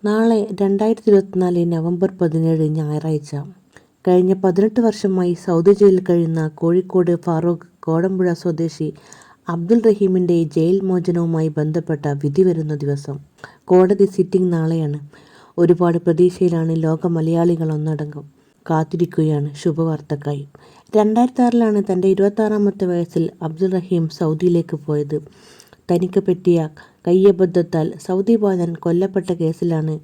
നാളെ 2024 നവംബർ 17 ഞായറാഴ്ച. കഴിഞ്ഞ 18 വർഷമായി സൗദി ജയിലിൽ കഴിയുന്ന കോഴിക്കോട് ഫാറൂഖ് കോടമ്പുഴ സ്വദേശി അബ്ദുൾ റഹീമിൻ്റെ ജയിൽ മോചനവുമായി ബന്ധപ്പെട്ട വിധി വരുന്ന ദിവസം. കോടതി സിറ്റിംഗ് നാളെയാണ്. ഒരുപാട് പ്രതീക്ഷയിലാണ് ലോക മലയാളികൾ ഒന്നടങ്കം. കാത്തിരിക്കുകയാണ് ശുഭവാർത്തക്കായി. 2006 തൻ്റെ 26-ാമത്തെ വയസ്സിൽ അബ്ദുൾ റഹീം സൗദിയിലേക്ക് പോയത്. തനിക്ക് പറ്റിയ കയ്യബദ്ധത്താൽ സൗദി പൗരൻ കൊല്ലപ്പെട്ട കേസിലാണ്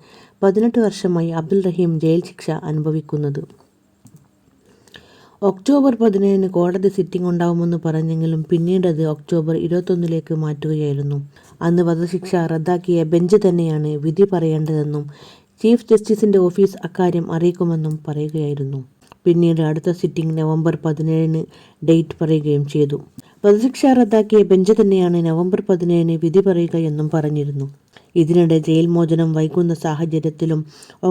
18 വർഷമായി അബ്ദുൾ റഹീം ജയിൽ ശിക്ഷ അനുഭവിക്കുന്നത്. ഒക്ടോബർ 17 കോടതി സിറ്റിംഗ് ഉണ്ടാവുമെന്ന് പറഞ്ഞെങ്കിലും പിന്നീടത് ഒക്ടോബർ 21 മാറ്റുകയായിരുന്നു. അന്ന് വധശിക്ഷ റദ്ദാക്കിയ ബെഞ്ച് തന്നെയാണ് വിധി പറയേണ്ടതെന്നും ചീഫ് ജസ്റ്റിസിൻ്റെ ഓഫീസ് അക്കാര്യം അറിയിക്കുമെന്നും പറയുകയായിരുന്നു. പിന്നീട് അടുത്ത സിറ്റിംഗ് നവംബർ 17 ഡേറ്റ് പറയുകയും ചെയ്തു. വധശിക്ഷ റദ്ദാക്കിയ ബെഞ്ച് തന്നെയാണ് നവംബർ 17 വിധി പറയുക എന്നും പറഞ്ഞിരുന്നു. ഇതിനിടെ ജയിൽ മോചനം വൈകുന്ന സാഹചര്യത്തിലും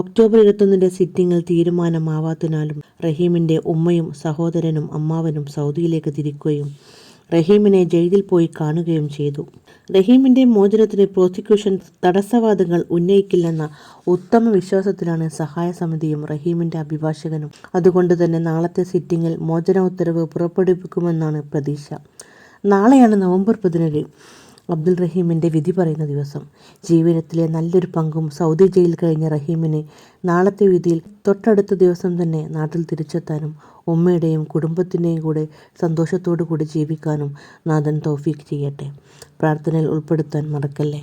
ഒക്ടോബർ 21 സിറ്റിംഗിൽ തീരുമാനമാവാത്തതിനാലും റഹീമിൻ്റെ ഉമ്മയും സഹോദരനും അമ്മാവനും സൗദിയിലേക്ക് തിരിക്കുകയും റഹീമിനെ ജയിലിൽ പോയി കാണുകയും ചെയ്തു. റഹീമിൻ്റെ മോചനത്തിന് പ്രോസിക്യൂഷൻ തടസ്സവാദങ്ങൾ ഉന്നയിക്കില്ലെന്ന ഉത്തമ വിശ്വാസത്തിലാണ് സഹായ സമിതിയും റഹീമിൻ്റെ അഭിഭാഷകനും. അതുകൊണ്ട് തന്നെ നാളത്തെ സിറ്റിംഗിൽ മോചന ഉത്തരവ് പുറപ്പെടുവിക്കുമെന്നാണ് പ്രതീക്ഷ. നാളെയാണ് നവംബർ 17 അബ്ദുൾ റഹീമിൻ്റെ വിധി പറയുന്ന ദിവസം. ജീവിതത്തിലെ നല്ലൊരു പങ്കും സൗദി ജയിലിൽ കഴിഞ്ഞ റഹീമിന് നാളത്തെ വിധിയിൽ തൊട്ടടുത്ത ദിവസം തന്നെ നാട്ടിൽ തിരിച്ചെത്താനും ഉമ്മയുടെയും കുടുംബത്തിൻ്റെയും കൂടെ സന്തോഷത്തോടു കൂടി ജീവിക്കാനും നാഥൻ തൗഫീഖ് ചെയ്യട്ടെ. പ്രാർത്ഥനയിൽ ഉൾപ്പെടുത്താൻ മറക്കല്ലേ.